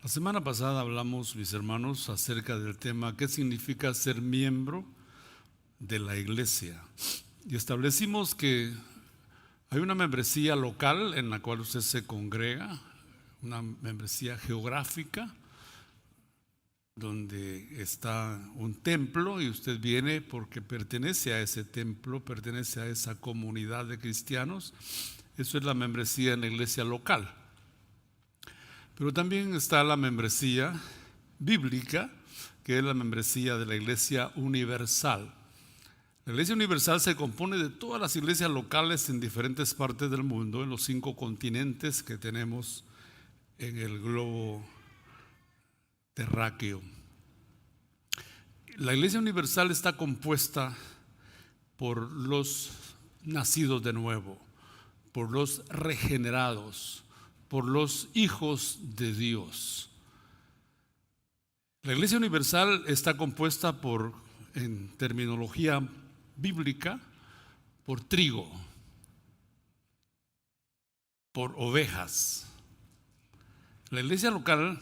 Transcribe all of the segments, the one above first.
La semana pasada hablamos, mis hermanos, acerca del tema ¿qué significa ser miembro de la iglesia? Y establecimos que hay una membresía local en la cual usted se congrega, una membresía geográfica, donde está un templo y usted viene porque pertenece a ese templo, pertenece a esa comunidad de cristianos. Eso es la membresía en la iglesia local. Pero también está la membresía bíblica, que es la membresía de la Iglesia Universal. La Iglesia Universal se compone de todas las iglesias locales en diferentes partes del mundo, en los 5 continentes que tenemos en el globo terráqueo. La Iglesia Universal está compuesta por los nacidos de nuevo, por los regenerados, por los hijos de Dios. La Iglesia Universal está compuesta por, en terminología bíblica, por trigo, por ovejas. La iglesia local,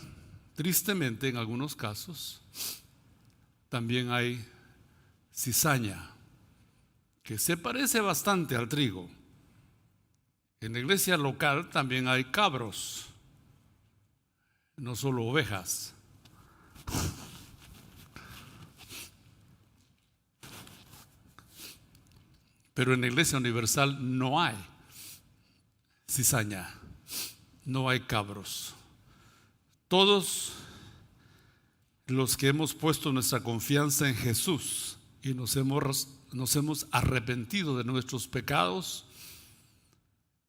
tristemente en algunos casos, también hay cizaña, que se parece bastante al trigo. En la iglesia local también hay cabros, no solo ovejas. Pero en la iglesia universal no hay cizaña, no hay cabros. Todos los que hemos puesto nuestra confianza en Jesús y nos hemos arrepentido de nuestros pecados,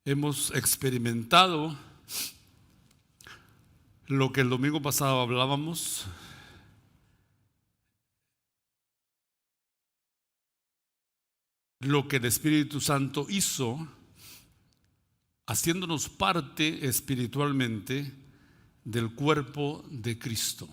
hemos experimentado lo que el domingo pasado hablábamos, lo que el Espíritu Santo hizo, haciéndonos parte espiritualmente del cuerpo de Cristo.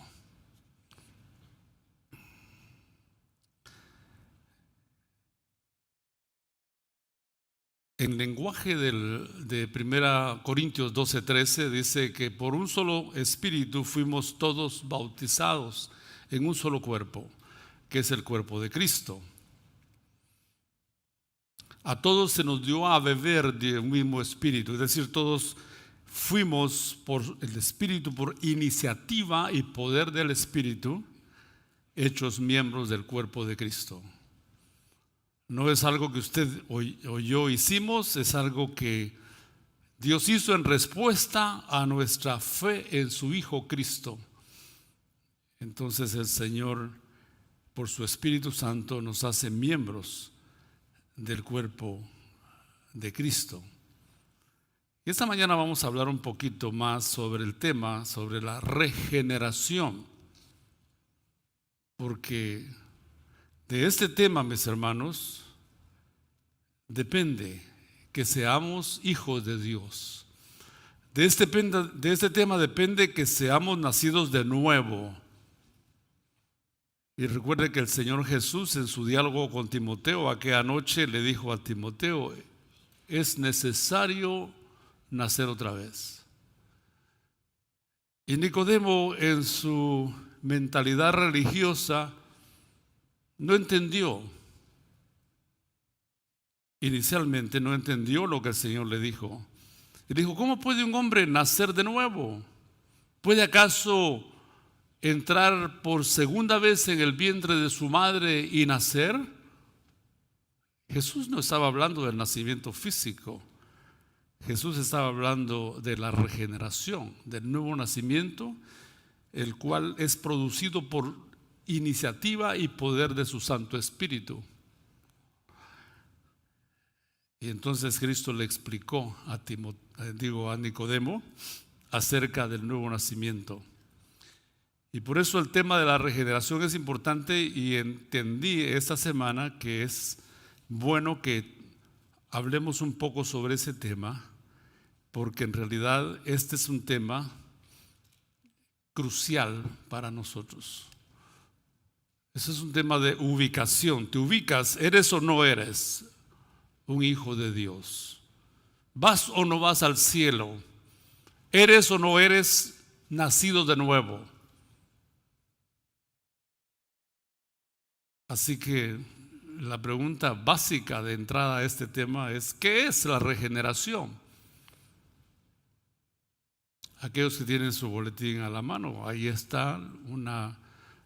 En lenguaje de 1 Corintios 12:13 dice que por un solo espíritu fuimos todos bautizados en un solo cuerpo, que es el cuerpo de Cristo. A todos se nos dio a beber de un mismo espíritu, es decir, todos fuimos por el espíritu, por iniciativa y poder del espíritu, hechos miembros del cuerpo de Cristo. No es algo que usted o yo hicimos, es algo que Dios hizo en respuesta a nuestra fe en su Hijo Cristo. Entonces el Señor, por su Espíritu Santo, nos hace miembros del cuerpo de Cristo. Y esta mañana vamos a hablar un poquito más sobre el tema, sobre la regeneración, porque de este tema, mis hermanos, depende que seamos hijos de Dios. De este tema depende que seamos nacidos de nuevo. Y recuerde que el Señor Jesús en su diálogo con Timoteo aquella noche le dijo a Timoteo: es necesario nacer otra vez. Y Nicodemo, en su mentalidad religiosa, no entendió. Inicialmente no entendió lo que el Señor le dijo. Y dijo: ¿cómo puede un hombre nacer de nuevo? ¿Puede acaso entrar por segunda vez en el vientre de su madre y nacer? Jesús no estaba hablando del nacimiento físico. Jesús estaba hablando de la regeneración, del nuevo nacimiento, el cual es producido por iniciativa y poder de su Santo Espíritu. Y entonces Cristo le explicó a Nicodemo acerca del nuevo nacimiento. Y por eso el tema de la regeneración es importante, y entendí esta semana que es bueno que hablemos un poco sobre ese tema, porque en realidad este es un tema crucial para nosotros. Ese es un tema de ubicación. ¿Te ubicas? ¿Eres o no eres un hijo de Dios? ¿Vas o no vas al cielo? ¿Eres o no eres nacido de nuevo. Así que la pregunta básica de entrada a este tema es: ¿qué es la regeneración? Aquellos que tienen su boletín a la mano, ahí está un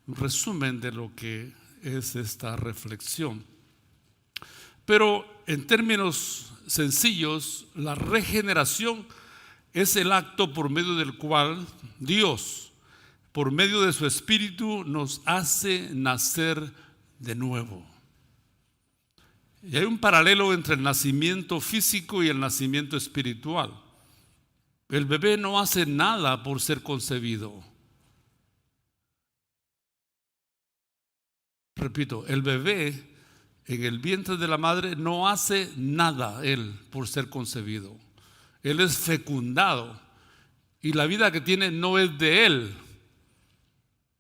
resumen de lo que es esta reflexión. Pero en términos sencillos, la regeneración es el acto por medio del cual Dios, por medio de su Espíritu, nos hace nacer de nuevo. Y hay un paralelo entre el nacimiento físico y el nacimiento espiritual. El bebé no hace nada por ser concebido. Repito, el bebé en el vientre de la madre no hace nada él por ser concebido. Él es fecundado y la vida que tiene no es de él,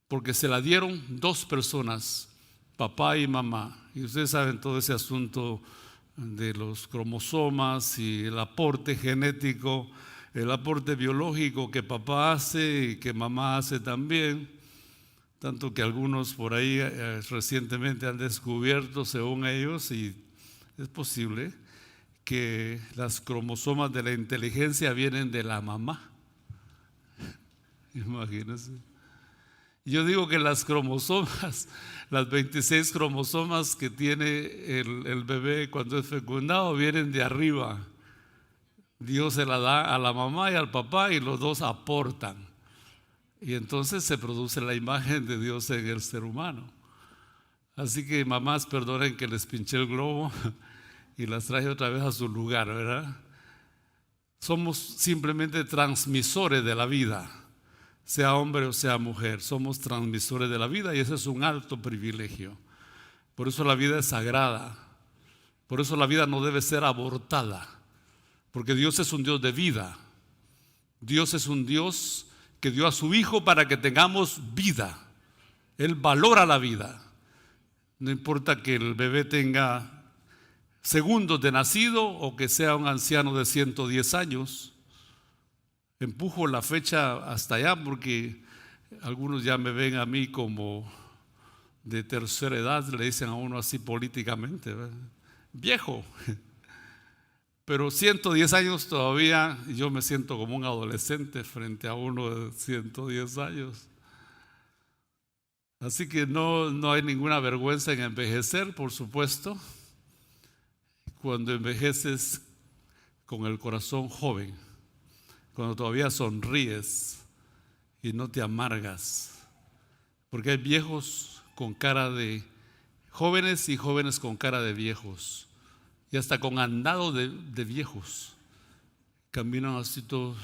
porque se la dieron dos personas, papá y mamá. Y ustedes saben todo ese asunto de los cromosomas y el aporte genético, el aporte biológico que papá hace y que mamá hace también. Tanto que algunos por ahí recientemente han descubierto, según ellos, y es posible, que las cromosomas de la inteligencia vienen de la mamá. Imagínense. Yo digo que las cromosomas, las 26 cromosomas que tiene el bebé cuando es fecundado, vienen de arriba. Dios se la da a la mamá y al papá y los dos aportan. Y entonces se produce la imagen de Dios en el ser humano. Así que mamás, perdonen que les pinché el globo y las traje otra vez a su lugar, ¿verdad? Somos simplemente transmisores de la vida, sea hombre o sea mujer. Somos transmisores de la vida y ese es un alto privilegio. Por eso la vida es sagrada. Por eso la vida no debe ser abortada, porque Dios es un Dios de vida. Dios es un Dios que dio a su Hijo para que tengamos vida. Él valora la vida. No importa que el bebé tenga segundos de nacido o que sea un anciano de 110 años. Empujo la fecha hasta allá porque algunos ya me ven a mí como de tercera edad, le dicen a uno así políticamente, ¿verdad? Viejo. Pero 110 años todavía, yo me siento como un adolescente frente a uno de 110 años. Así que no hay ninguna vergüenza en envejecer, por supuesto. Cuando envejeces con el corazón joven, cuando todavía sonríes y no te amargas. Porque hay viejos con cara de jóvenes y jóvenes con cara de viejos. Y hasta con andado de viejos. Caminan así todos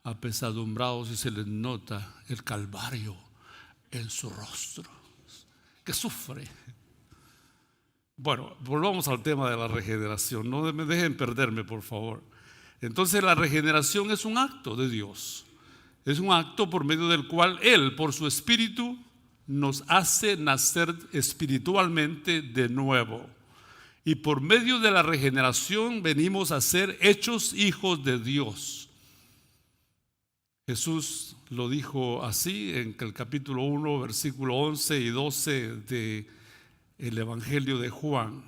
apesadumbrados y se les nota el calvario en su rostro, que sufre. Bueno, volvamos al tema de la regeneración. No me dejen perderme, por favor. Entonces la regeneración es un acto de Dios. Es un acto por medio del cual Él, por su Espíritu, nos hace nacer espiritualmente de nuevo. Y por medio de la regeneración venimos a ser hechos hijos de Dios. Jesús lo dijo así en el capítulo 1, versículo 11 y 12 del Evangelio de Juan.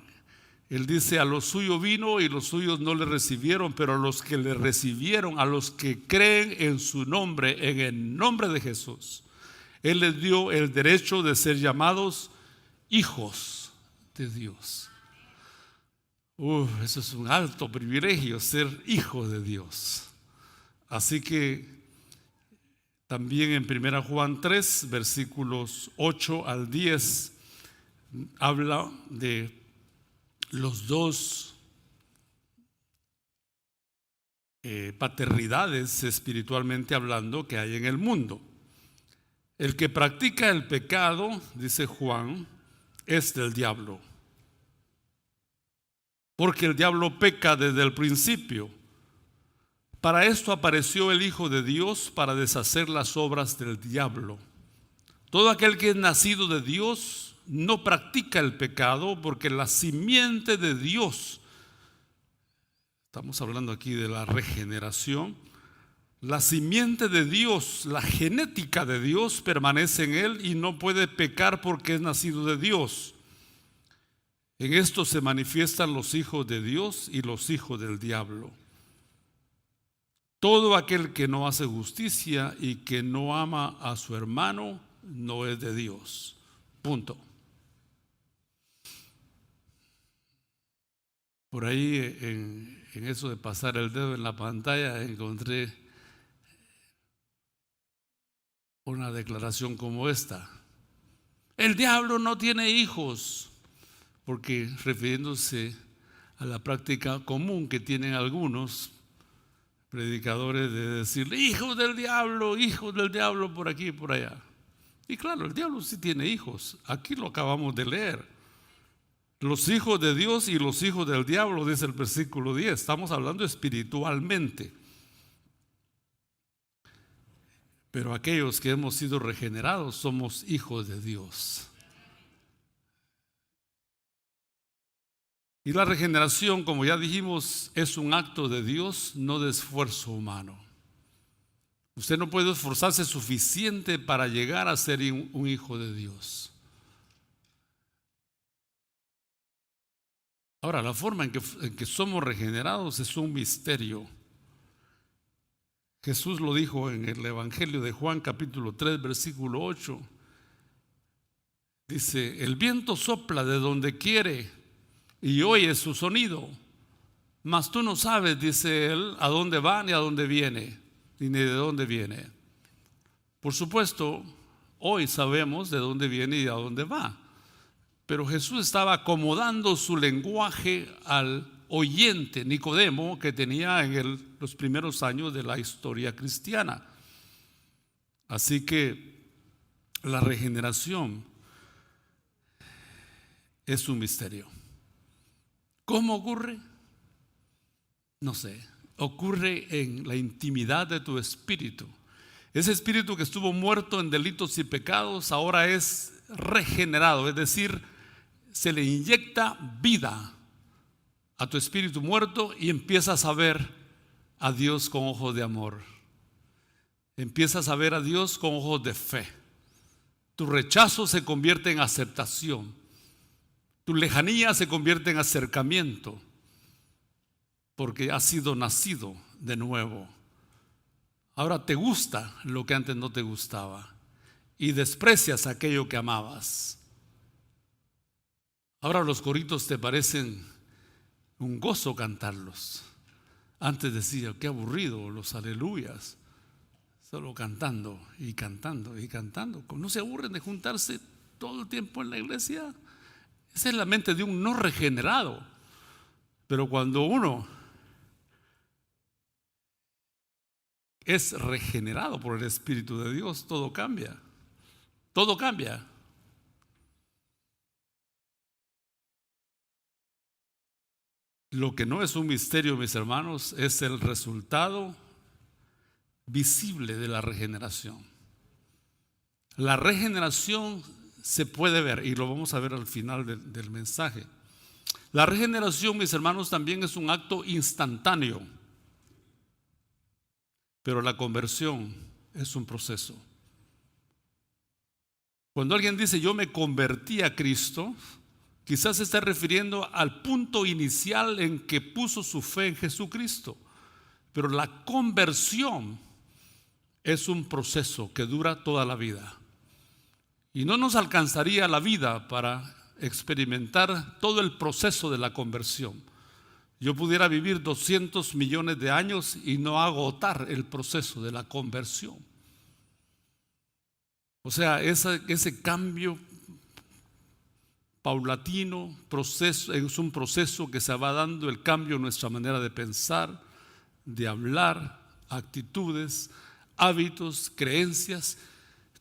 Él dice: a los suyos vino y los suyos no le recibieron, pero a los que le recibieron, a los que creen en su nombre, en el nombre de Jesús, Él les dio el derecho de ser llamados hijos de Dios. Eso es un alto privilegio, ser hijo de Dios. Así que también en 1 Juan 3, versículos 8 al 10, habla de los dos paternidades espiritualmente hablando que hay en el mundo. El que practica el pecado, dice Juan, es del diablo. Porque el diablo peca desde el principio. Para esto apareció el Hijo de Dios, para deshacer las obras del diablo. Todo aquel que es nacido de Dios no practica el pecado, porque la simiente de Dios, estamos hablando aquí de la regeneración, La simiente de Dios, la genética de Dios permanece en él y no puede pecar porque es nacido de Dios. En esto se manifiestan los hijos de Dios y los hijos del diablo. Todo aquel que no hace justicia y que no ama a su hermano no es de Dios. Punto. Por ahí en eso de pasar el dedo en la pantalla encontré una declaración como esta: el diablo no tiene hijos, porque refiriéndose a la práctica común que tienen algunos predicadores de decir hijos del diablo por aquí y por allá. Y claro, el diablo sí tiene hijos, aquí lo acabamos de leer. Los hijos de Dios y los hijos del diablo, dice el versículo 10, estamos hablando espiritualmente. Pero aquellos que hemos sido regenerados somos hijos de Dios. Y la regeneración, como ya dijimos, es un acto de Dios, no de esfuerzo humano. Usted no puede esforzarse suficiente para llegar a ser un hijo de Dios. Ahora, la forma en que somos regenerados es un misterio. Jesús lo dijo en el Evangelio de Juan capítulo 3 versículo 8. Dice, el viento sopla de donde quiere y oye su sonido, mas tú no sabes, dice él, a dónde va ni a dónde viene, ni de dónde viene. Por supuesto, hoy sabemos de dónde viene y a dónde va, pero Jesús estaba acomodando su lenguaje al oyente Nicodemo que tenía en los primeros años de la historia cristiana. Así que la regeneración es un misterio. ¿Cómo ocurre? No sé. Ocurre en la intimidad de tu espíritu. Ese espíritu que estuvo muerto en delitos y pecados ahora es regenerado, es decir, se le inyecta vida a tu espíritu muerto y empiezas a ver a Dios con ojos de amor. Empiezas a ver a Dios con ojos de fe. Tu rechazo se convierte en aceptación. Tu lejanía se convierte en acercamiento, porque has sido nacido de nuevo. Ahora te gusta lo que antes no te gustaba y desprecias aquello que amabas. Ahora los coritos te parecen un gozo cantarlos. Antes decía, qué aburrido los aleluyas, solo cantando y cantando y cantando. ¿No se aburren de juntarse todo el tiempo en la iglesia? Esa es la mente de un no regenerado. Pero cuando uno es regenerado por el Espíritu de Dios, todo cambia. Todo cambia. Lo que no es un misterio, mis hermanos, es el resultado visible de la regeneración. La regeneración se puede ver y lo vamos a ver al final del mensaje. La regeneración, mis hermanos, también es un acto instantáneo, pero la conversión es un proceso. Cuando alguien dice yo me convertí a Cristo, quizás se está refiriendo al punto inicial en que puso su fe en Jesucristo, pero la conversión es un proceso que dura toda la vida. Y no nos alcanzaría la vida para experimentar todo el proceso de la conversión. Yo pudiera vivir 200 millones de años y no agotar el proceso de la conversión. O sea, ese cambio paulatino, es un proceso que se va dando el cambio en nuestra manera de pensar, de hablar, actitudes, hábitos, creencias.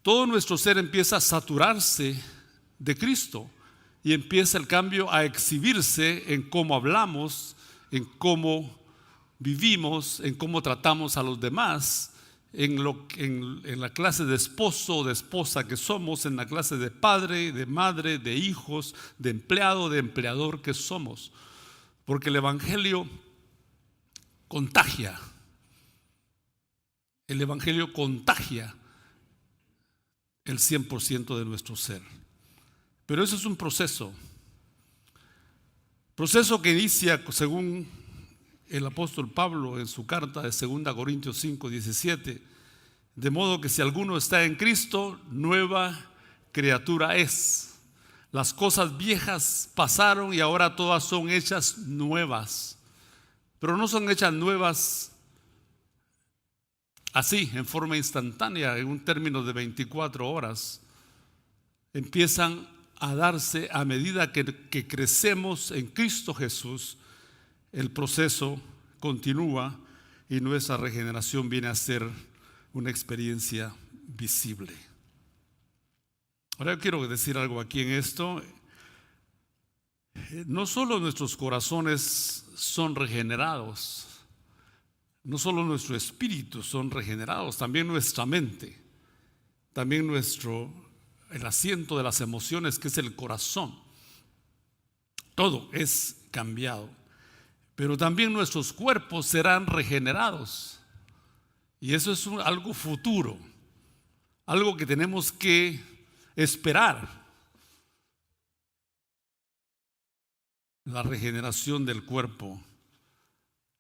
Todo nuestro ser empieza a saturarse de Cristo y empieza el cambio a exhibirse en cómo hablamos, en cómo vivimos, en cómo tratamos a los demás, en la clase de esposo o de esposa que somos, en la clase de padre, de madre, de hijos, de empleado, de empleador que somos. Porque el Evangelio contagia. el Evangelio contagia el 100% de nuestro ser. Pero eso es un proceso que inicia, según el apóstol Pablo en su carta de 2 Corintios 5, 17, de modo que si alguno está en Cristo, nueva criatura es. Las cosas viejas pasaron y ahora todas son hechas nuevas. Pero no son hechas nuevas así, en forma instantánea, en un término de 24 horas. Empiezan a darse a medida que crecemos en Cristo Jesús. El proceso continúa y nuestra regeneración viene a ser una experiencia visible. Ahora yo quiero decir algo aquí en esto. No solo nuestros corazones son regenerados, no solo nuestro espíritu son regenerados, también nuestra mente, también el asiento de las emociones, que es el corazón. Todo es cambiado. Pero también nuestros cuerpos serán regenerados. Y eso es algo futuro, algo que tenemos que esperar. La regeneración del cuerpo,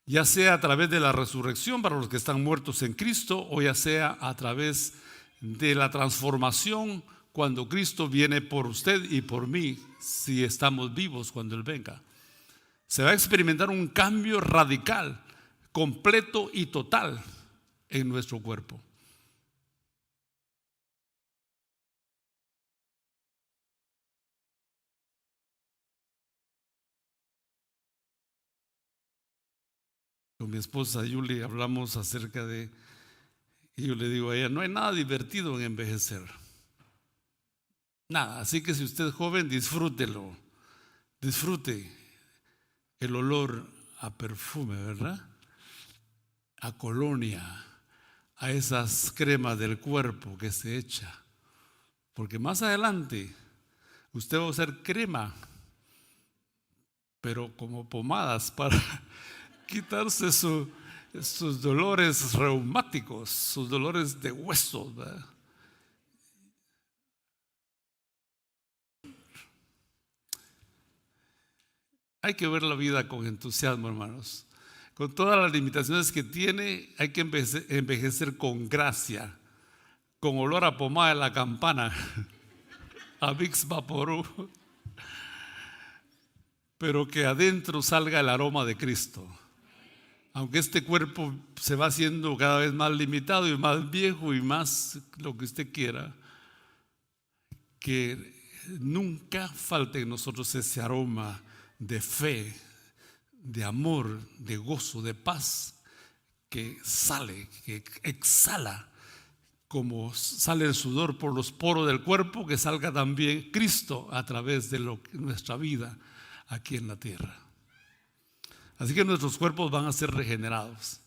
ya sea a través de la resurrección para los que están muertos en Cristo, o ya sea a través de la transformación cuando Cristo viene por usted y por mí, si estamos vivos cuando Él venga. Se va a experimentar un cambio radical, completo y total en nuestro cuerpo. Con mi esposa Julie hablamos acerca y yo le digo a ella, no hay nada divertido en envejecer. Nada, así que si usted es joven, disfrútelo. Disfrute el olor a perfume, ¿verdad? A colonia, a esas cremas del cuerpo que se echa. Porque más adelante usted va a usar crema, pero como pomadas para quitarse sus dolores reumáticos, sus dolores de huesos, ¿verdad? Hay que ver la vida con entusiasmo, hermanos. Con todas las limitaciones que tiene, hay que envejecer con gracia, con olor a pomada de la campana, a Vicks Vaporub, pero que adentro salga el aroma de Cristo. Aunque este cuerpo se va haciendo cada vez más limitado y más viejo y más lo que usted quiera, que nunca falte en nosotros ese aroma de fe, de amor, de gozo, de paz, que sale, que exhala, como sale el sudor por los poros del cuerpo, que salga también Cristo a través de nuestra vida aquí en la tierra. Así que nuestros cuerpos van a ser regenerados.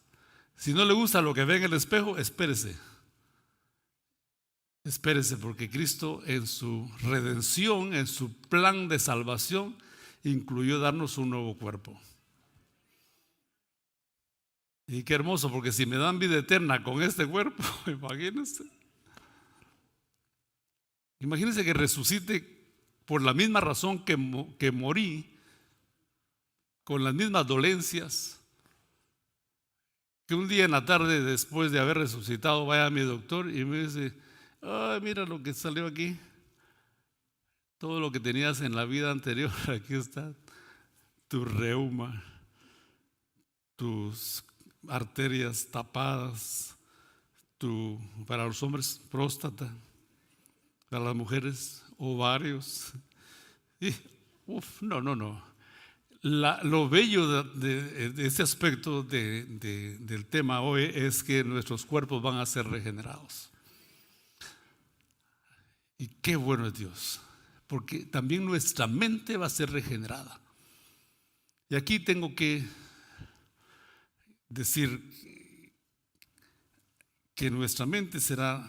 Si no le gusta lo que ve en el espejo, espérese. Espérese, porque Cristo en su redención, en su plan de salvación, incluyó darnos un nuevo cuerpo. Y qué hermoso, porque si me dan vida eterna con este cuerpo, imagínense que resucite por la misma razón que morí, con las mismas dolencias, que un día en la tarde, después de haber resucitado, vaya a mi doctor y me dice, ay, mira lo que salió aquí, todo lo que tenías en la vida anterior, aquí está tu reuma, tus arterias tapadas, para los hombres próstata, para las mujeres ovarios. Y, no. Lo bello de este aspecto del tema hoy es que nuestros cuerpos van a ser regenerados. Y qué bueno es Dios, porque también nuestra mente va a ser regenerada. Y aquí tengo que decir que nuestra mente será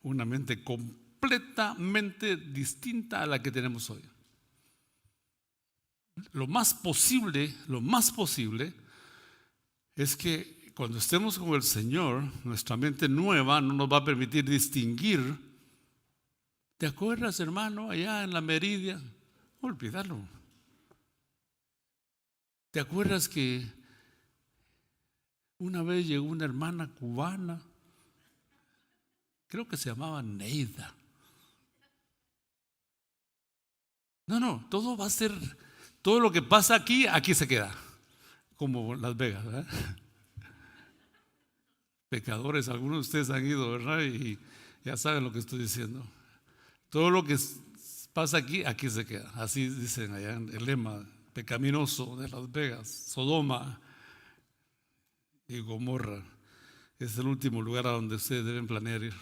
una mente completamente distinta a la que tenemos hoy. Lo más posible es que cuando estemos con el Señor, nuestra mente nueva no nos va a permitir distinguir. ¿Te acuerdas, hermano, allá en la Meridia? Olvídalo. ¿Te acuerdas que una vez llegó una hermana cubana? Creo que se llamaba Neida. No, todo va a ser, todo lo que pasa aquí, aquí se queda. Como Las Vegas, ¿verdad? Pecadores, algunos de ustedes han ido, ¿verdad? Y ya saben lo que estoy diciendo. Todo lo que pasa aquí, aquí se queda. Así dicen allá en el lema pecaminoso de Las Vegas. Sodoma y Gomorra es el último lugar a donde ustedes deben planear ir,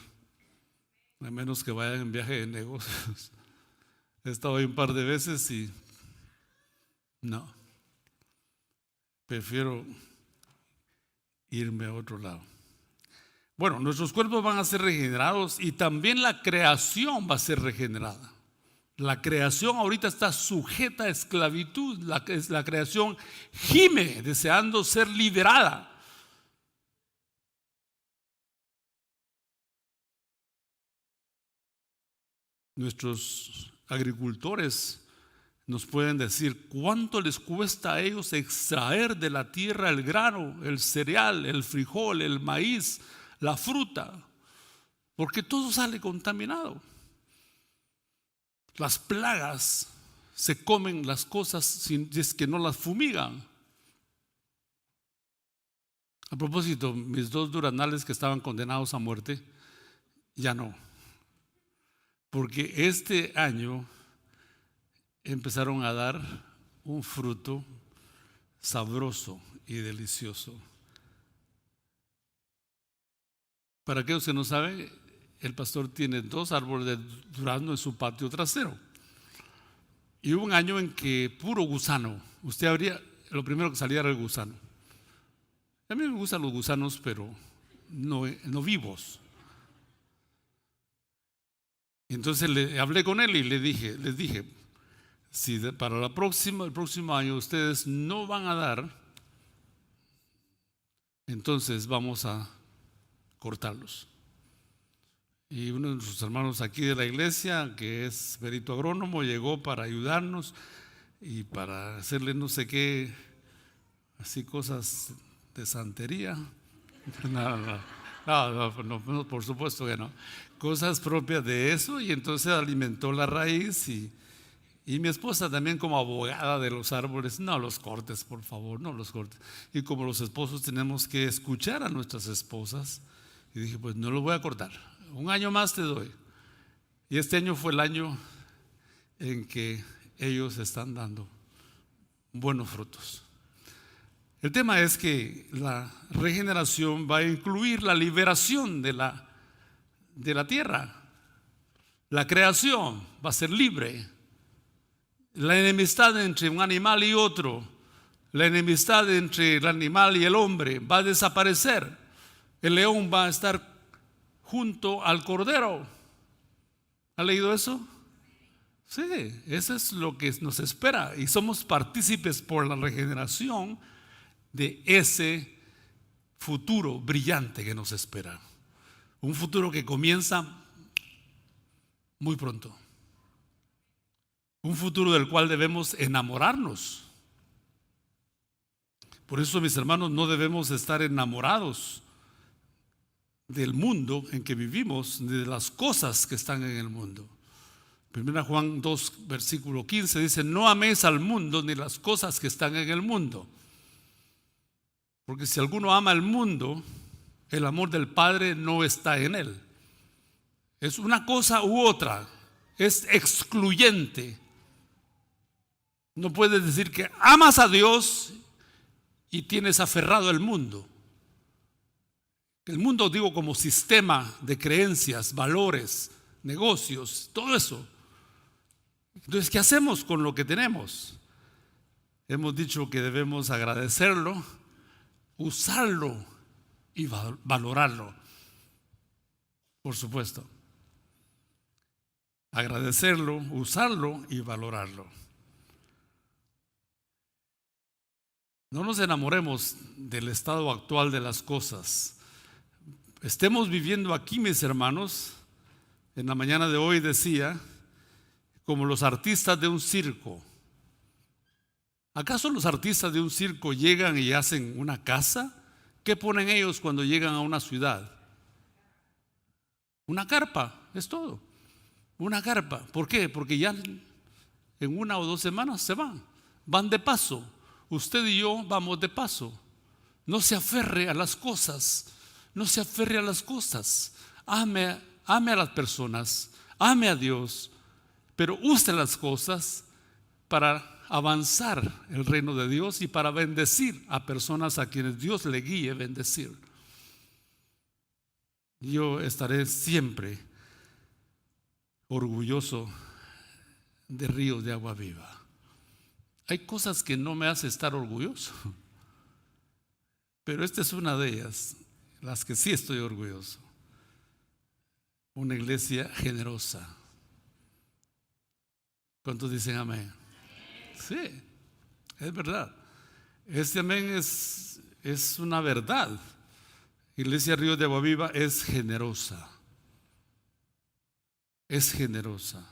a menos que vayan en viaje de negocios. He estado ahí un par de veces y no, prefiero irme a otro lado. Bueno, nuestros cuerpos van a ser regenerados y también la creación va a ser regenerada. La creación ahorita está sujeta a esclavitud. La creación gime deseando ser liberada. Nuestros agricultores nos pueden decir cuánto les cuesta a ellos extraer de la tierra el grano, el cereal, el frijol, el maíz, la fruta, porque todo sale contaminado. Las plagas se comen las cosas si es que no las fumigan. A propósito, mis 2 duranales que estaban condenados a muerte, ya no. Porque este año empezaron a dar un fruto sabroso y delicioso. Para aquellos que no saben, el pastor tiene 2 árboles de durazno en su patio trasero. Y hubo un año en que puro gusano. Usted abría, lo primero que salía era el gusano. A mí me gustan los gusanos, pero no vivos. Entonces le hablé con él y les dije, si para el próximo año ustedes no van a dar, entonces vamos a cortarlos. Y uno de nuestros hermanos aquí de la iglesia, que es perito agrónomo, llegó para ayudarnos y para hacerle no sé qué, así cosas de santería. No, por supuesto que no. Cosas propias de eso, y entonces alimentó la raíz y mi esposa también, como abogada de los árboles, no los cortes, por favor, no los cortes. Y como los esposos tenemos que escuchar a nuestras esposas, y dije, pues no lo voy a cortar, 1 año más te doy. Y este año fue el año en que ellos están dando buenos frutos. El tema es que la regeneración va a incluir la liberación de la tierra. La creación va a ser libre. La enemistad entre un animal y otro, la enemistad entre el animal y el hombre va a desaparecer. El león va a estar junto al cordero. ¿Ha leído eso? Sí, eso es lo que nos espera, y somos partícipes por la regeneración de ese futuro brillante que nos espera. Un futuro que comienza muy pronto. Un futuro del cual debemos enamorarnos. Por eso, mis hermanos, no debemos estar enamorados del mundo en que vivimos, ni de las cosas que están en el mundo. 1 Juan 2, versículo 15 dice: no améis al mundo ni las cosas que están en el mundo. Porque si alguno ama al mundo, el amor del Padre no está en él. Es una cosa u otra, es excluyente. No puedes decir que amas a Dios y tienes aferrado al mundo. El mundo, digo, como sistema de creencias, valores, negocios, todo eso. Entonces, ¿qué hacemos con lo que tenemos? Hemos dicho que debemos agradecerlo, usarlo y valorarlo. Por supuesto. Agradecerlo, usarlo y valorarlo. No nos enamoremos del estado actual de las cosas. Estemos viviendo aquí, mis hermanos. En la mañana de hoy decía, como los artistas de un circo. ¿Acaso los artistas de un circo llegan y hacen una casa? ¿Qué ponen ellos cuando llegan a una ciudad? Una carpa, es todo. Una carpa. ¿Por qué? Porque ya en 1 o 2 semanas se van de paso. Usted y yo vamos de paso. No se aferre a las cosas, no se aferre a las cosas. Ame a las personas, ame a Dios, pero use las cosas para avanzar el reino de Dios y para bendecir a personas a quienes Dios le guíe bendecir. Yo estaré siempre orgulloso de Ríos de Agua Viva. Hay cosas que no me hacen estar orgulloso, pero esta es una de ellas, las que sí estoy orgulloso. Una iglesia generosa. ¿Cuántos dicen amén? Sí, es verdad. Este amén es una verdad. Iglesia Ríos de Agua Viva es generosa. Es generosa.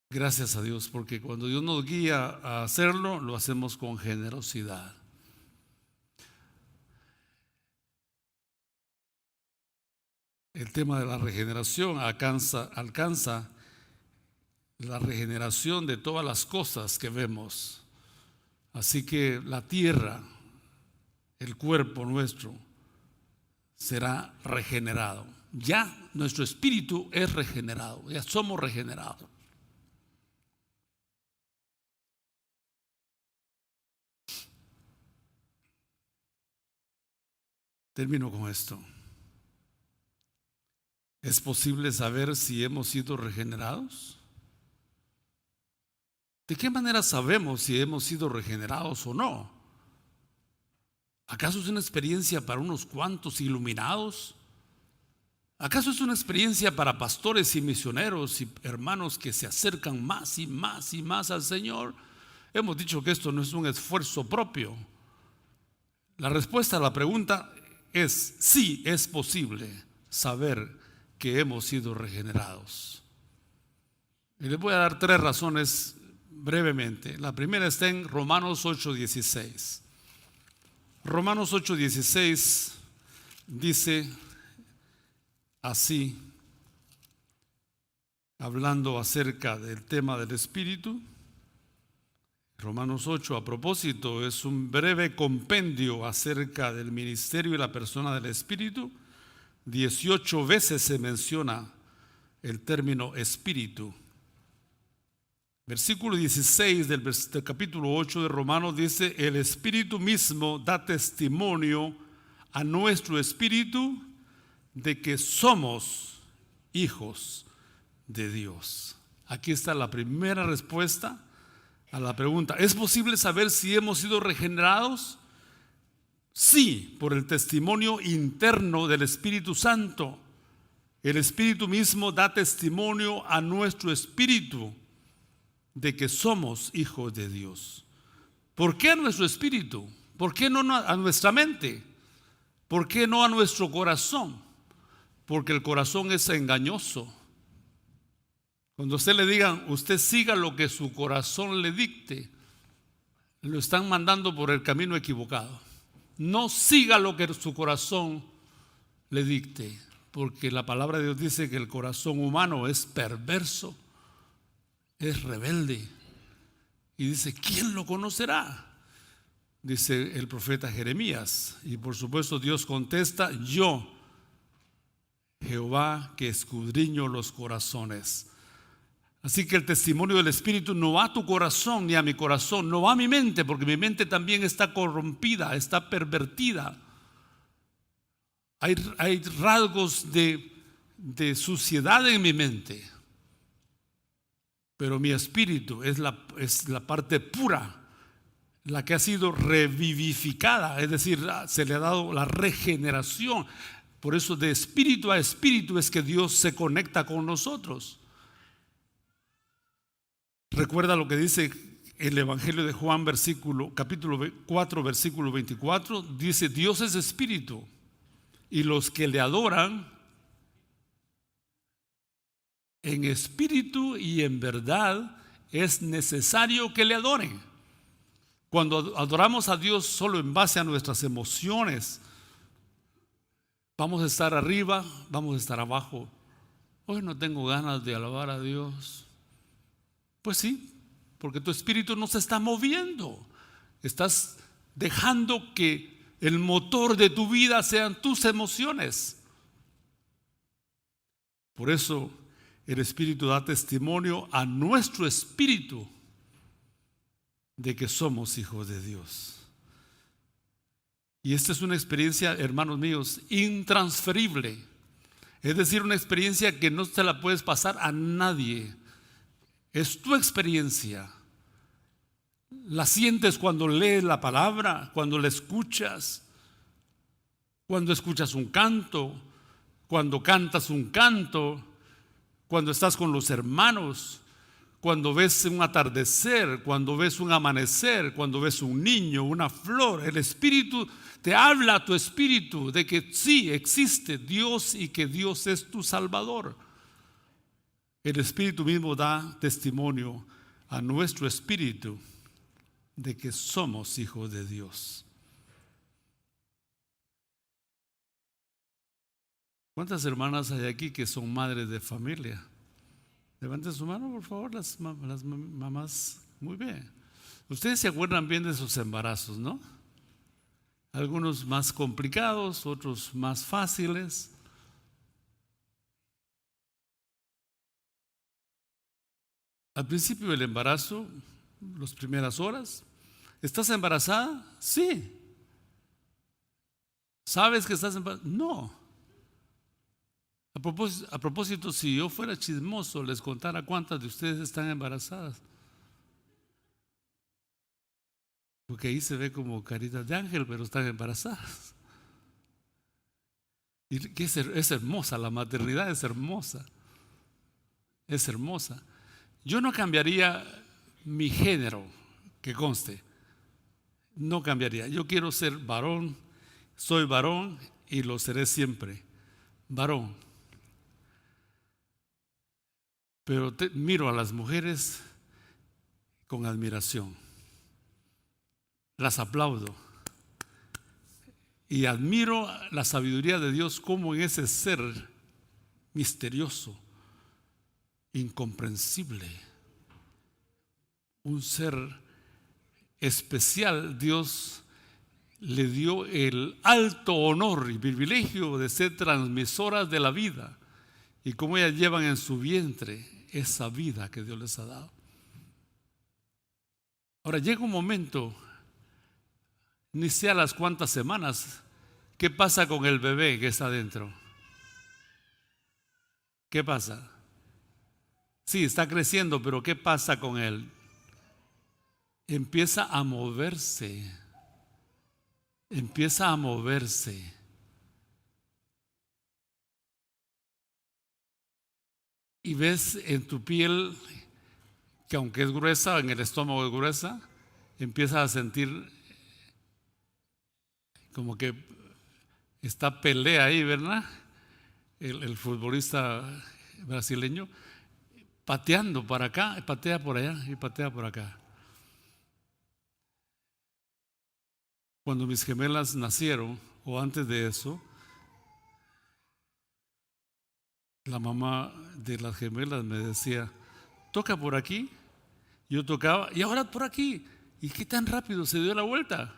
Gracias a Dios, porque cuando Dios nos guía a hacerlo, lo hacemos con generosidad. El tema de la regeneración alcanza la regeneración de todas las cosas que vemos. Así que la tierra, el cuerpo nuestro, será regenerado. Ya nuestro espíritu es regenerado, ya somos regenerados. Termino con esto. ¿Es posible saber si hemos sido regenerados? ¿De qué manera sabemos si hemos sido regenerados o no? ¿Acaso es una experiencia para unos cuantos iluminados? ¿Acaso es una experiencia para pastores y misioneros y hermanos que se acercan más y más y más al Señor? Hemos dicho que esto no es un esfuerzo propio. La respuesta a la pregunta es sí, es posible saber que hemos sido regenerados. Y les voy a dar 3 razones brevemente. La primera está en Romanos 8:16. Romanos 8:16 dice así, hablando acerca del tema del Espíritu. Romanos 8, a propósito, es un breve compendio acerca del ministerio y la persona del Espíritu. 18 veces se menciona el término Espíritu. Versículo 16 del capítulo 8 de Romanos dice: el Espíritu mismo da testimonio a nuestro espíritu de que somos hijos de Dios. Aquí está la primera respuesta a la pregunta: ¿es posible saber si hemos sido regenerados? Sí, por el testimonio interno del Espíritu Santo. El Espíritu mismo da testimonio a nuestro espíritu de que somos hijos de Dios. ¿Por qué a nuestro espíritu? ¿Por qué no a nuestra mente? ¿Por qué no a nuestro corazón? Porque el corazón es engañoso. Cuando usted le digan, usted siga lo que su corazón le dicte, lo están mandando por el camino equivocado. No siga lo que su corazón le dicte, porque la palabra de Dios dice que el corazón humano es perverso, es rebelde. Y dice, ¿quién lo conocerá? Dice el profeta Jeremías. Y por supuesto Dios contesta: yo, Jehová, que escudriño los corazones. Así que el testimonio del Espíritu no va a tu corazón ni a mi corazón, no va a mi mente, porque mi mente también está corrompida, está pervertida. Hay rasgos de suciedad en mi mente, pero mi espíritu es la parte pura, la que ha sido revivificada, es decir, se le ha dado la regeneración. Por eso de espíritu a espíritu es que Dios se conecta con nosotros. Recuerda lo que dice el Evangelio de Juan, capítulo 4, versículo 24, dice: Dios es espíritu, y los que le adoran en espíritu y en verdad es necesario que le adoren. Cuando adoramos a Dios solo en base a nuestras emociones, vamos a estar arriba, vamos a estar abajo. Hoy no tengo ganas de alabar a Dios. Pues sí, porque tu espíritu no se está moviendo. Estás dejando que el motor de tu vida sean tus emociones. Por eso el Espíritu da testimonio a nuestro espíritu de que somos hijos de Dios. Y esta es una experiencia, hermanos míos, intransferible. Es decir, una experiencia que no se la puedes pasar a nadie. Es tu experiencia. La sientes cuando lees la palabra, cuando la escuchas, cuando escuchas un canto, cuando cantas un canto, cuando estás con los hermanos, cuando ves un atardecer, cuando ves un amanecer, cuando ves un niño, una flor. El Espíritu te habla a tu espíritu de que sí existe Dios y que Dios es tu Salvador. El Espíritu mismo da testimonio a nuestro espíritu de que somos hijos de Dios. ¿Cuántas hermanas hay aquí que son madres de familia? Levanten su mano, por favor, las mamás. Muy bien. Ustedes se acuerdan bien de sus embarazos, ¿no? Algunos más complicados, otros más fáciles. Al principio del embarazo, las primeras horas, ¿estás embarazada? Sí. ¿Sabes que estás embarazada? No. A propósito, si yo fuera chismoso, les contara cuántas de ustedes están embarazadas. Porque ahí se ve como caritas de ángel, pero están embarazadas. Y que es hermosa, la maternidad es hermosa. Es hermosa. Yo no cambiaría mi género, que conste. No cambiaría. Yo quiero ser varón, soy varón y lo seré siempre. Varón. Pero miro a las mujeres con admiración. Las aplaudo. Y admiro la sabiduría de Dios como en ese ser misterioso, incomprensible, un ser especial. Dios le dio el alto honor y privilegio de ser transmisoras de la vida. Y como ellas llevan en su vientre esa vida que Dios les ha dado. Ahora llega un momento, ni sé a las cuántas semanas, ¿qué pasa con el bebé que está adentro? ¿Qué pasa? Sí, está creciendo, pero ¿qué pasa con él? Empieza a moverse. Empieza a moverse. Y ves en tu piel que aunque es gruesa, en el estómago es gruesa, empiezas a sentir como que está pelea ahí, ¿verdad? El futbolista brasileño pateando para acá, patea por allá y patea por acá. Cuando mis gemelas nacieron, o antes de eso, la mamá de las gemelas me decía: toca por aquí. Yo tocaba y ahora por aquí. ¿Y qué tan rápido se dio la vuelta?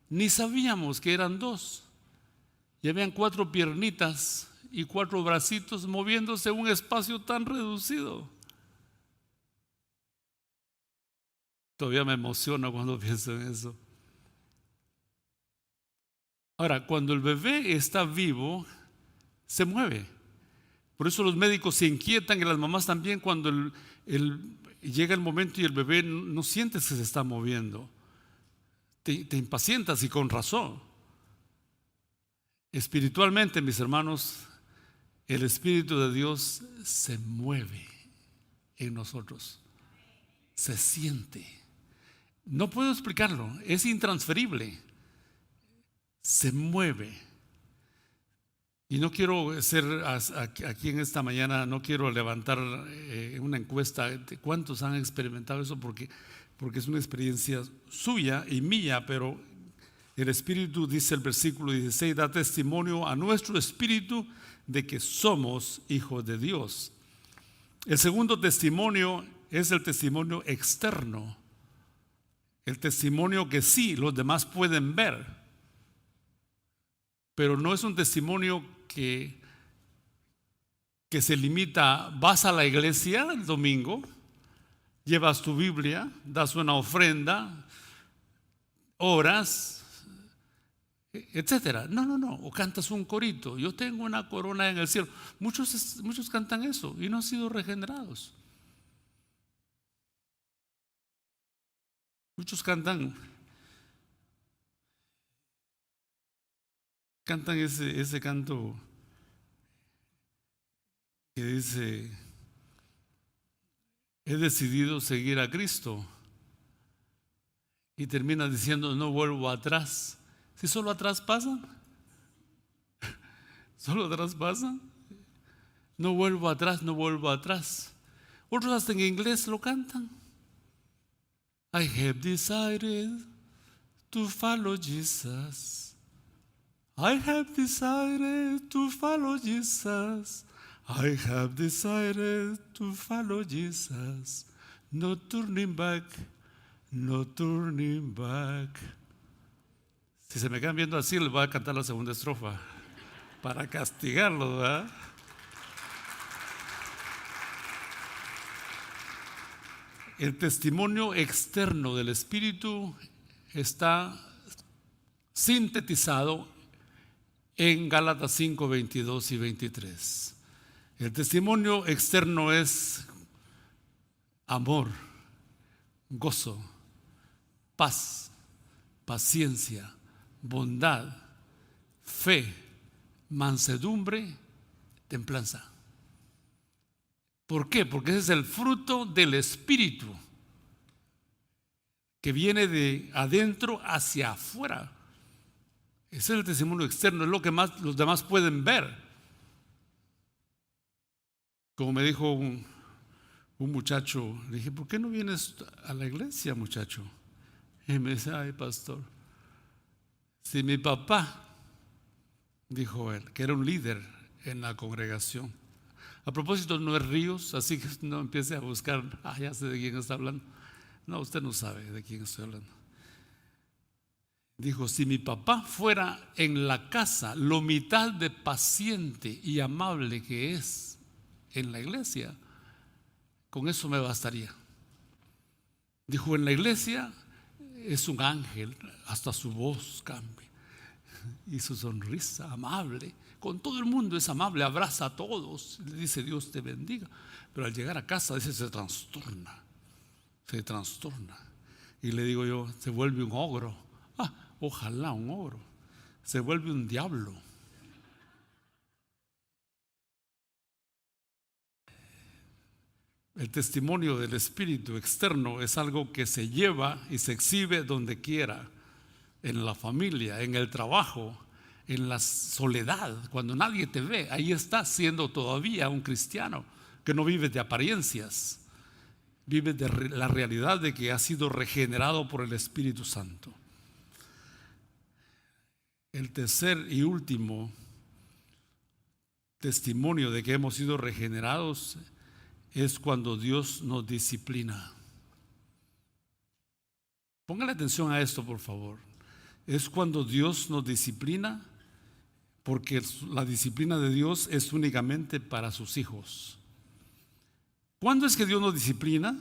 Ni sabíamos que eran dos. Ya habían 4 piernitas y 4 bracitos moviéndose en un espacio tan reducido. Todavía me emociona cuando pienso en eso. Ahora, cuando el bebé está vivo, se mueve. Por eso los médicos se inquietan y las mamás también cuando llega el momento y el bebé no sientes que se está moviendo. Te impacientas y con razón. Espiritualmente, mis hermanos, el Espíritu de Dios se mueve en nosotros. Se siente. No puedo explicarlo, es intransferible, se mueve. Y no quiero ser aquí en esta mañana, no quiero levantar una encuesta de cuántos han experimentado eso, porque es una experiencia suya y mía, pero el Espíritu, dice el versículo 16, da testimonio a nuestro espíritu de que somos hijos de Dios. El segundo testimonio es el testimonio externo, el testimonio que sí los demás pueden ver, pero no es un testimonio que se limita. Vas a la iglesia el domingo, llevas tu Biblia, das una ofrenda, oras, etcétera. No, o cantas un corito. Yo tengo una corona en el cielo. Muchos cantan eso y no han sido regenerados. Muchos cantan ese canto que dice: he decidido seguir a Cristo, y termina diciendo: no vuelvo atrás. Si solo atrás pasan, solo atrás pasan. No vuelvo atrás, no vuelvo atrás. Otros hasta en inglés lo cantan. I have decided to follow Jesus. I have decided to follow Jesus. I have decided to follow Jesus. No turning back, no turning back. Si se me quedan viendo así, les voy a cantar la segunda estrofa para castigarlos, ¿verdad? El testimonio externo del Espíritu está sintetizado en Gálatas 5, 22 y 23. El testimonio externo es amor, gozo, paz, paciencia, bondad, fe, mansedumbre, templanza. ¿Por qué? Porque ese es el fruto del Espíritu que viene de adentro hacia afuera. Ese es el testimonio externo, es lo que más los demás pueden ver. Como me dijo un muchacho, le dije: ¿por qué no vienes a la iglesia, muchacho? Y me dice: ay, pastor, si mi papá, dijo él, que era un líder en la congregación. A propósito, no es Ríos, así que no empiece a buscar: ya sé de quién está hablando. No, usted no sabe de quién estoy hablando. Dijo: si mi papá fuera en la casa lo mitad de paciente y amable que es en la iglesia, con eso me bastaría. Dijo: en la iglesia es un ángel, hasta su voz cambia, y su sonrisa amable, con todo el mundo es amable, abraza a todos, le dice: Dios te bendiga. Pero al llegar a casa, dice, se trastorna. Y le digo yo: se vuelve un ogro. Ojalá un ogro. Se vuelve un diablo. El testimonio del Espíritu externo es algo que se lleva y se exhibe donde quiera, en la familia, en el trabajo, en la soledad, cuando nadie te ve. Ahí estás siendo todavía un cristiano que no vive de apariencias, vive de la realidad de que ha sido regenerado por el Espíritu Santo. El tercer y último testimonio de que hemos sido regenerados es cuando Dios nos disciplina. Póngale atención a esto, por favor. Es cuando Dios nos disciplina, porque la disciplina de Dios es únicamente para sus hijos. ¿Cuándo es que Dios nos disciplina?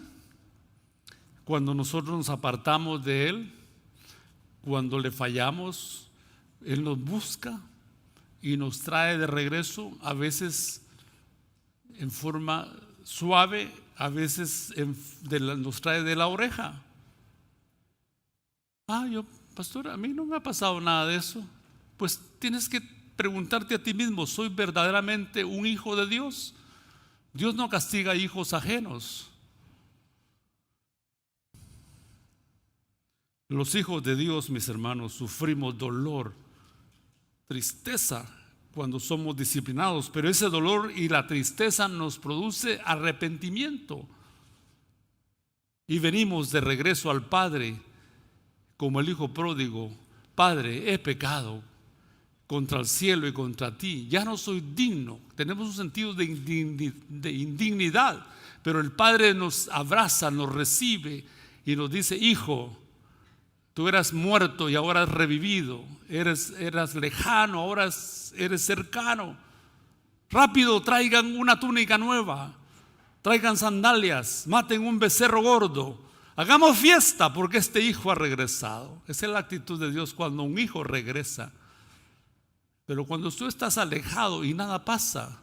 Cuando nosotros nos apartamos de Él, cuando le fallamos. Él nos busca y nos trae de regreso, a veces en forma suave, a veces nos trae de la oreja. Pastor, a mí no me ha pasado nada de eso. Pues tienes que preguntarte a ti mismo: ¿soy verdaderamente un hijo de Dios? Dios no castiga hijos ajenos. Los hijos de Dios, mis hermanos, sufrimos dolor, tristeza cuando somos disciplinados, pero ese dolor y la tristeza nos produce arrepentimiento y venimos de regreso al Padre como el hijo pródigo. Padre, he pecado contra el cielo y contra ti, ya no soy digno. Tenemos un sentido de indignidad, pero el Padre nos abraza, nos recibe y nos dice: hijo, tú eras muerto y ahora has revivido, eras lejano, ahora eres cercano. Rápido, traigan una túnica nueva, traigan sandalias, maten un becerro gordo, hagamos fiesta porque este hijo ha regresado. Esa es la actitud de Dios cuando un hijo regresa. Pero cuando tú estás alejado y nada pasa,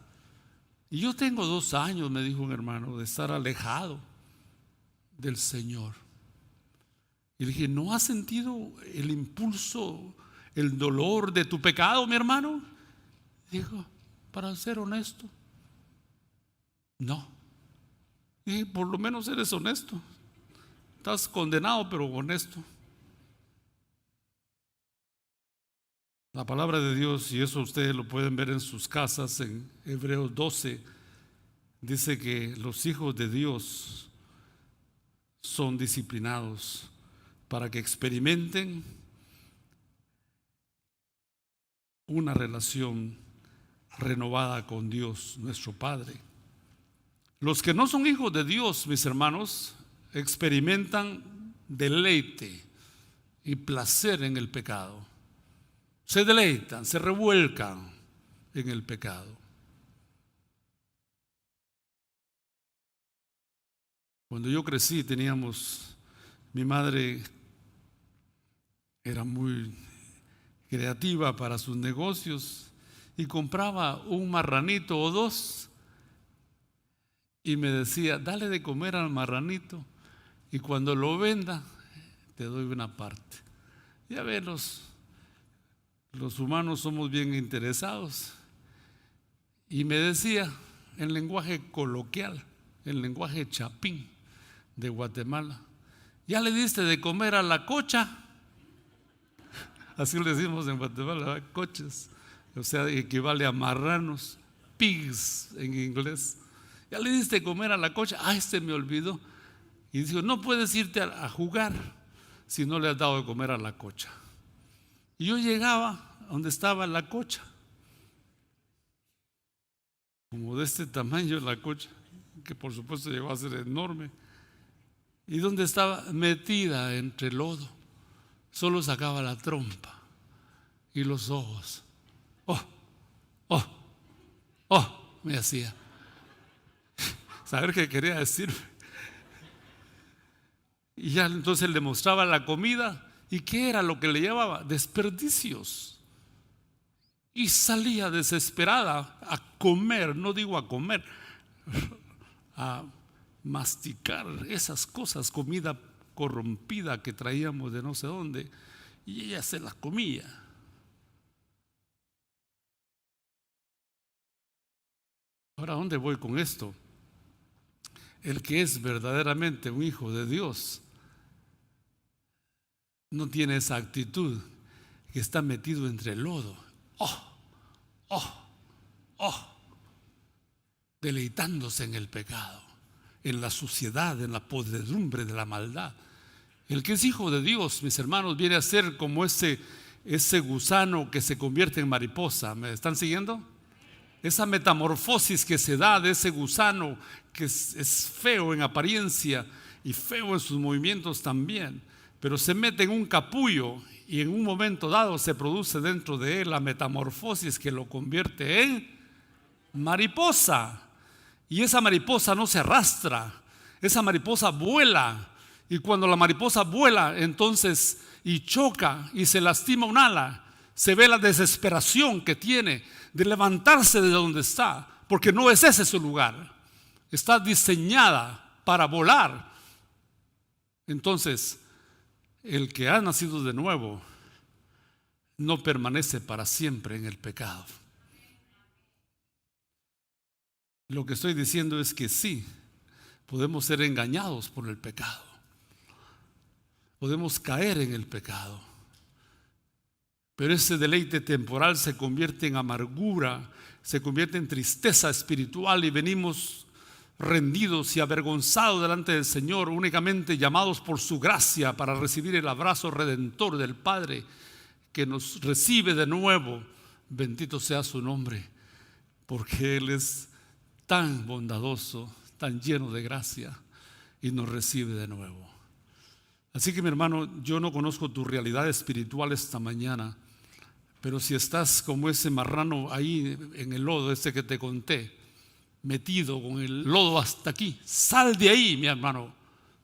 y yo tengo 2 años, me dijo un hermano, de estar alejado del Señor. Y le dije: ¿no has sentido el impulso, el dolor de tu pecado, mi hermano? Dijo: para ser honesto, no. Y por lo menos eres honesto. Estás condenado, pero honesto. La palabra de Dios, y eso ustedes lo pueden ver en sus casas, en Hebreos 12, dice que los hijos de Dios son disciplinados para que experimenten una relación renovada con Dios, nuestro Padre. Los que no son hijos de Dios, mis hermanos, experimentan deleite y placer en el pecado. Se deleitan, se revuelcan en el pecado. Cuando yo crecí, mi madre era muy creativa para sus negocios y compraba un marranito o 2 y me decía: dale de comer al marranito y cuando lo venda te doy una parte. Ya ven, los humanos somos bien interesados. Y me decía en lenguaje coloquial, en lenguaje chapín de Guatemala: ¿ya le diste de comer a la cocha? Así le decimos en Guatemala, coches, o sea, equivale a marranos, pigs en inglés. ¿Ya le diste de comer a la cocha? Ay, se me olvidó. Y dijo: no puedes irte a jugar si no le has dado de comer a la cocha. Y yo llegaba donde estaba la cocha, como de este tamaño la cocha, que por supuesto llegó a ser enorme, y donde estaba metida entre lodo, solo sacaba la trompa y los ojos. Oh, oh, oh, me hacía saber qué quería decirme. Y ya entonces le mostraba la comida. ¿Y qué era lo que le llevaba? Desperdicios. Y salía desesperada a comer, no digo a comer, a masticar esas cosas, comida corrompida que traíamos de no sé dónde, y ella se las comía. Ahora, ¿a dónde voy con esto? El que es verdaderamente un hijo de Dios no tiene esa actitud, que está metido entre el lodo, deleitándose en el pecado, en la suciedad, en la podredumbre de la maldad. El que es hijo de Dios, mis hermanos, viene a ser como ese gusano que se convierte en mariposa. ¿Me están siguiendo? Esa metamorfosis que se da de ese gusano que es feo en apariencia y feo en sus movimientos también, pero se mete en un capullo y en un momento dado se produce dentro de él la metamorfosis que lo convierte en mariposa. Y esa mariposa no se arrastra, esa mariposa vuela. Y cuando la mariposa vuela entonces y choca y se lastima un ala, se ve la desesperación que tiene de levantarse de donde está, porque no es ese su lugar. Está diseñada para volar. Entonces, el que ha nacido de nuevo no permanece para siempre en el pecado. Lo que estoy diciendo es que sí, podemos ser engañados por el pecado. podemos caer en el pecado. Pero ese deleite temporal se convierte en amargura, se convierte en tristeza espiritual y venimos rendidos y avergonzados delante del Señor, únicamente llamados por su gracia para recibir el abrazo redentor del Padre que nos recibe de nuevo. Bendito sea su nombre, porque Él es tan bondadoso, tan lleno de gracia y nos recibe de nuevo. Así que, mi hermano, yo no conozco tu realidad espiritual esta mañana, pero si estás como ese marrano ahí en el lodo, ese que te conté, metido con el lodo hasta aquí, sal de ahí, mi hermano.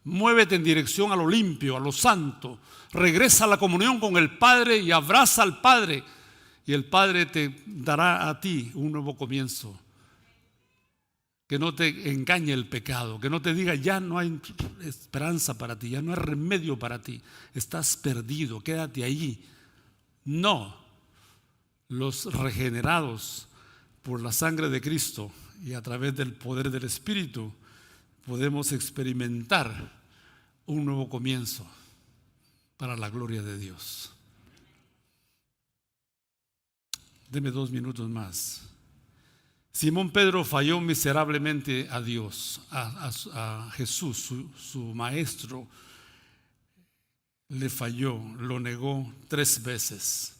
Muévete en dirección a lo limpio, a lo santo. Regresa a la comunión con el Padre y abraza al Padre. Y el Padre te dará a ti un nuevo comienzo. Que no te engañe el pecado, que no te diga ya no hay esperanza para ti, ya no hay remedio para ti. Estás perdido, quédate allí. No, los regenerados por la sangre de Cristo y a través del poder del Espíritu podemos experimentar un nuevo comienzo para la gloria de Dios. Deme 2 minutos más. Simón Pedro falló miserablemente a Dios, a Jesús, su maestro. Le falló, lo negó 3 veces.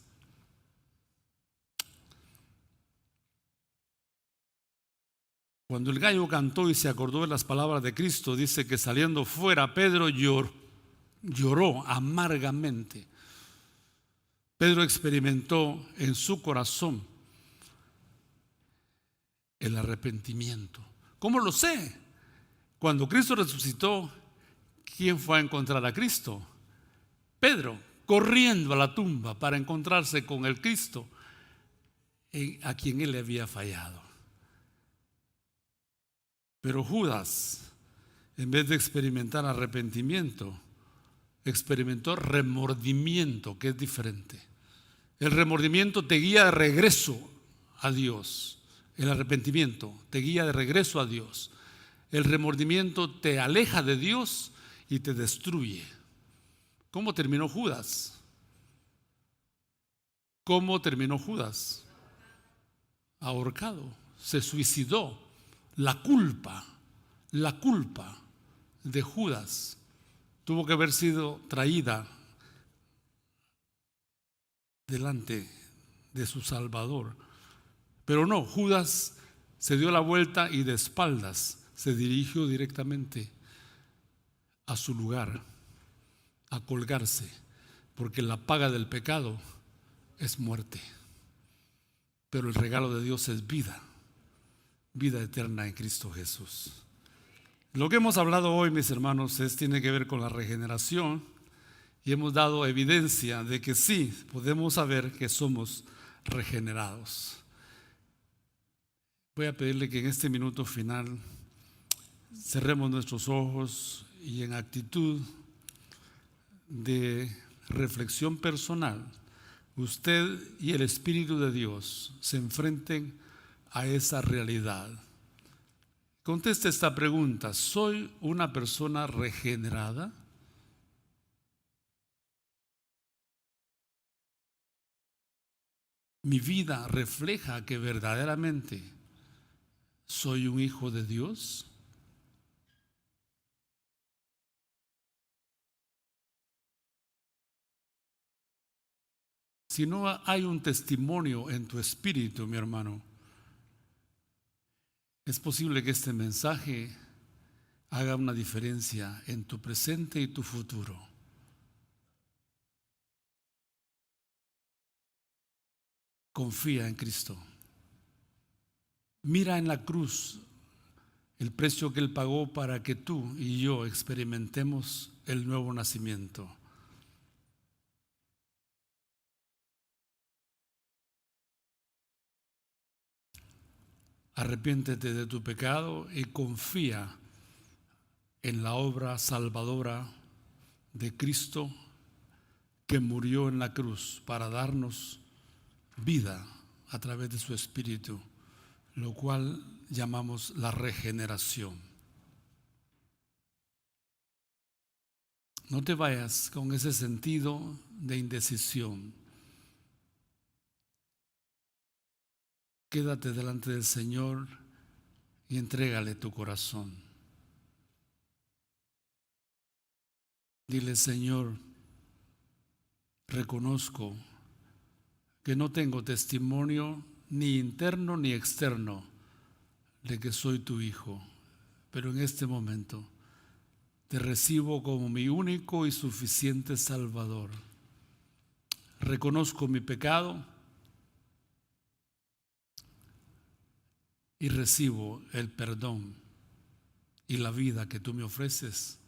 Cuando el gallo cantó y se acordó de las palabras de Cristo, dice que saliendo fuera, Pedro lloró amargamente. Pedro experimentó en su corazón el arrepentimiento. ¿Cómo lo sé? Cuando Cristo resucitó, ¿quién fue a encontrar a Cristo? Pedro, corriendo a la tumba para encontrarse con el Cristo a quien él le había fallado. Pero Judas, en vez de experimentar arrepentimiento, experimentó remordimiento, que es diferente. El remordimiento te guía de regreso a Dios. El arrepentimiento te guía de regreso a Dios. El remordimiento te aleja de Dios y te destruye. ¿Cómo terminó Judas? ¿Cómo terminó Judas? Ahorcado, se suicidó. La culpa de Judas tuvo que haber sido traída delante de su Salvador. Pero no, Judas se dio la vuelta y de espaldas se dirigió directamente a su lugar, a colgarse, porque la paga del pecado es muerte, pero el regalo de Dios es vida eterna en Cristo Jesús. Lo que hemos hablado hoy, mis hermanos, tiene que ver con la regeneración y hemos dado evidencia de que sí, podemos saber que somos regenerados. Voy a pedirle que en este minuto final cerremos nuestros ojos y en actitud de reflexión personal, usted y el Espíritu de Dios se enfrenten a esa realidad. Conteste esta pregunta: ¿soy una persona regenerada? ¿Mi vida refleja que verdaderamente soy un hijo de Dios? Si no hay un testimonio en tu espíritu, mi hermano, es posible que este mensaje haga una diferencia en tu presente y tu futuro. Confía en Cristo. Mira en la cruz el precio que Él pagó para que tú y yo experimentemos el nuevo nacimiento. Arrepiéntete de tu pecado y confía en la obra salvadora de Cristo, que murió en la cruz para darnos vida a través de su Espíritu, lo cual llamamos la regeneración. No te vayas con ese sentido de indecisión. Quédate delante del Señor y entrégale tu corazón. Dile: Señor, reconozco que no tengo testimonio ni interno ni externo de que soy tu hijo, pero en este momento te recibo como mi único y suficiente Salvador. Reconozco mi pecado y recibo el perdón y la vida que tú me ofreces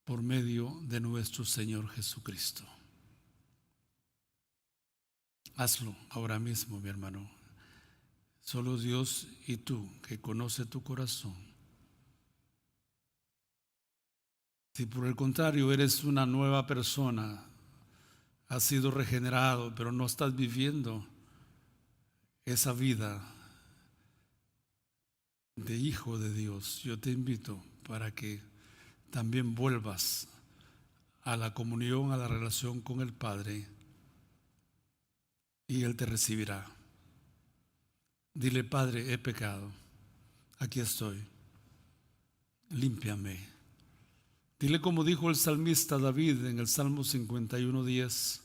por medio de nuestro Señor Jesucristo. Hazlo ahora mismo, mi hermano. Solo Dios y tú, que conoce tu corazón. Si por el contrario eres una nueva persona, has sido regenerado, pero no estás viviendo esa vida de hijo de Dios, yo te invito para que también vuelvas a la comunión, a la relación con el Padre, y Él te recibirá. Dile: Padre, he pecado, aquí estoy, límpiame. Dile como dijo el salmista David en el Salmo 51:10: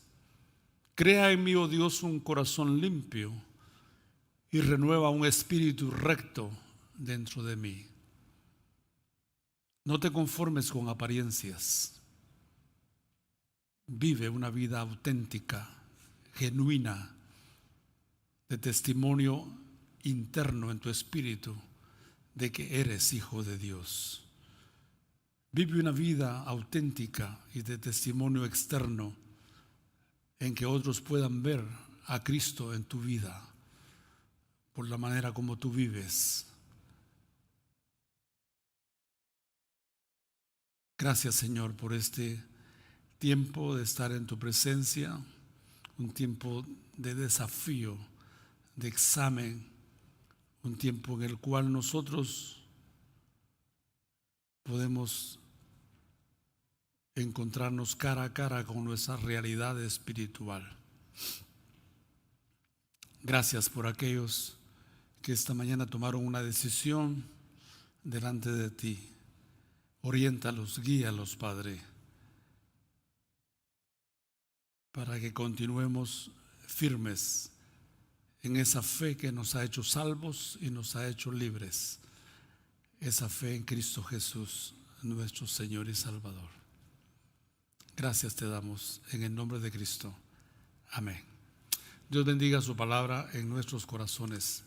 crea en mí, oh Dios, un corazón limpio y renueva un espíritu recto dentro de mí. No te conformes con apariencias. Vive una vida auténtica, genuina, de testimonio interno en tu espíritu de que eres hijo de Dios. Vive una vida auténtica y de testimonio externo en que otros puedan ver a Cristo en tu vida por la manera como tú vives. Gracias, Señor, por este tiempo de estar en tu presencia, un tiempo de desafío, de examen, un tiempo en el cual nosotros podemos encontrarnos cara a cara con nuestra realidad espiritual. Gracias por aquellos que esta mañana tomaron una decisión delante de ti. Oriéntalos, guíalos, Padre, para que continuemos firmes en esa fe que nos ha hecho salvos y nos ha hecho libres, esa fe en Cristo Jesús, nuestro Señor y Salvador. Gracias te damos en el nombre de Cristo. Amén. Dios bendiga su palabra en nuestros corazones.